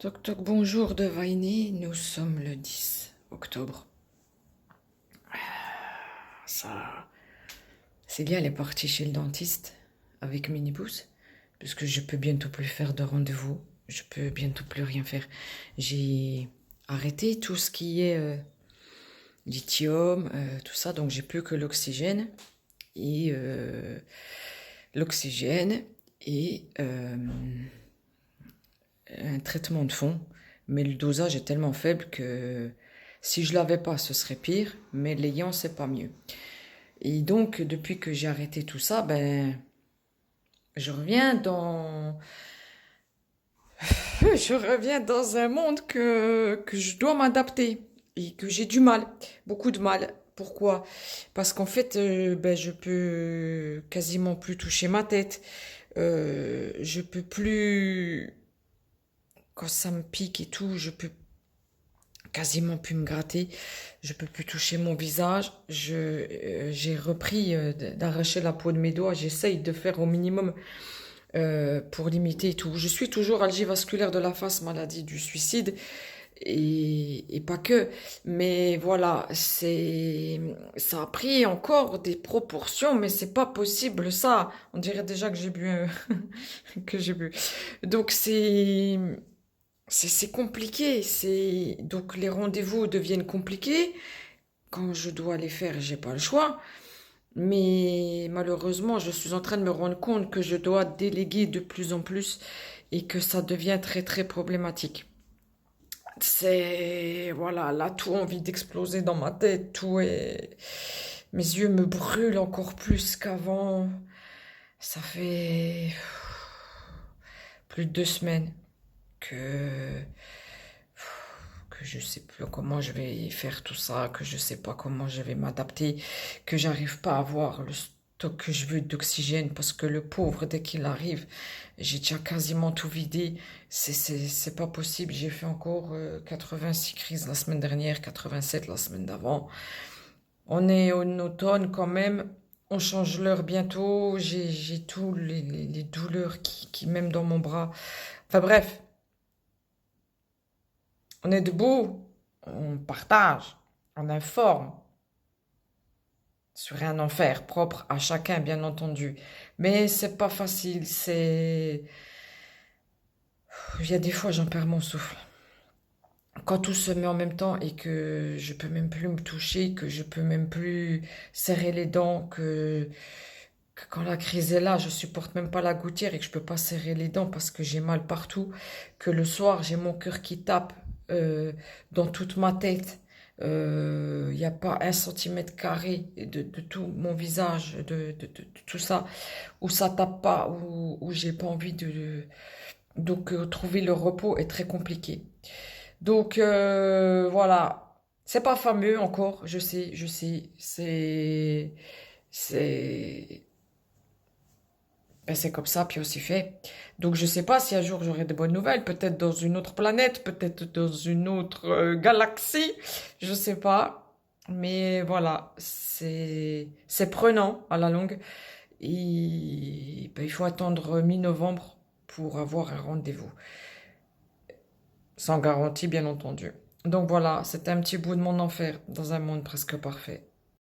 Toc toc, bonjour de Vaini, nous sommes le 10 octobre. Ça, Célia, elle est partie chez le dentiste avec Minibus, puisque je peux bientôt plus faire de rendez-vous, je peux bientôt plus rien faire. J'ai arrêté tout ce qui est lithium, tout ça, donc j'ai plus que l'oxygène et l'oxygène et un traitement de fond, mais le dosage est tellement faible que si je l'avais pas, ce serait pire, mais l'ayant, c'est pas mieux. Et donc, depuis que j'ai arrêté tout ça, ben, je reviens dans, je reviens dans un monde que je dois m'adapter et que j'ai du mal, beaucoup de mal. Pourquoi? Parce qu'en fait, ben, je peux quasiment plus toucher ma tête. Je peux plus, quand ça me pique et tout, je peux quasiment plus me gratter, je peux plus toucher mon visage, j'ai repris d'arracher la peau de mes doigts, j'essaye de faire au minimum pour limiter tout. Je suis toujours algivasculaire de la face, maladie du suicide, et pas que, mais voilà, ça a pris encore des proportions, mais c'est pas possible ça. On dirait déjà que j'ai bu, que j'ai bu. Donc c'est compliqué, donc les rendez-vous deviennent compliqués. Quand je dois les faire, j'ai pas le choix. Mais malheureusement, je suis en train de me rendre compte que je dois déléguer de plus en plus et que ça devient très très problématique. Voilà, là, tout a envie d'exploser dans ma tête, mes yeux me brûlent encore plus qu'avant. Ça fait plus de 2 semaines que que je sais plus comment je vais faire tout ça, que je sais pas comment je vais m'adapter, que j'arrive pas à avoir le stock que je veux d'oxygène parce que le pauvre, dès qu'il arrive, j'ai déjà quasiment tout vidé. C'est pas possible. J'ai fait encore 86 crises la semaine dernière, 87 la semaine d'avant. On est en automne quand même. On change l'heure bientôt. J'ai tous les douleurs qui même dans mon bras. Enfin bref, on est debout, on partage, on informe sur un enfer propre à chacun, bien entendu. Mais c'est pas facile, il y a des fois, j'en perds mon souffle. Quand tout se met en même temps et que je peux même plus me toucher, que je peux même plus serrer les dents, que quand la crise est là, je supporte même pas la gouttière et que je peux pas serrer les dents parce que j'ai mal partout, que le soir, j'ai mon cœur qui tape euh, dans toute ma tête. Il n'y a pas 1 centimètre carré de tout mon visage, de tout ça, où ça tape pas, où j'ai pas envie donc, trouver le repos est très compliqué. Donc, voilà. C'est pas fameux encore, je sais. C'est, c'est comme ça, puis aussi fait. Donc, je sais pas si un jour j'aurai de bonnes nouvelles. Peut-être dans une autre planète, peut-être dans une autre galaxie. Je sais pas. Mais voilà, c'est prenant à la longue. Et ben, il faut attendre mi-novembre pour avoir un rendez-vous. Sans garantie, bien entendu. Donc voilà, c'était un petit bout de mon enfer dans un monde presque parfait.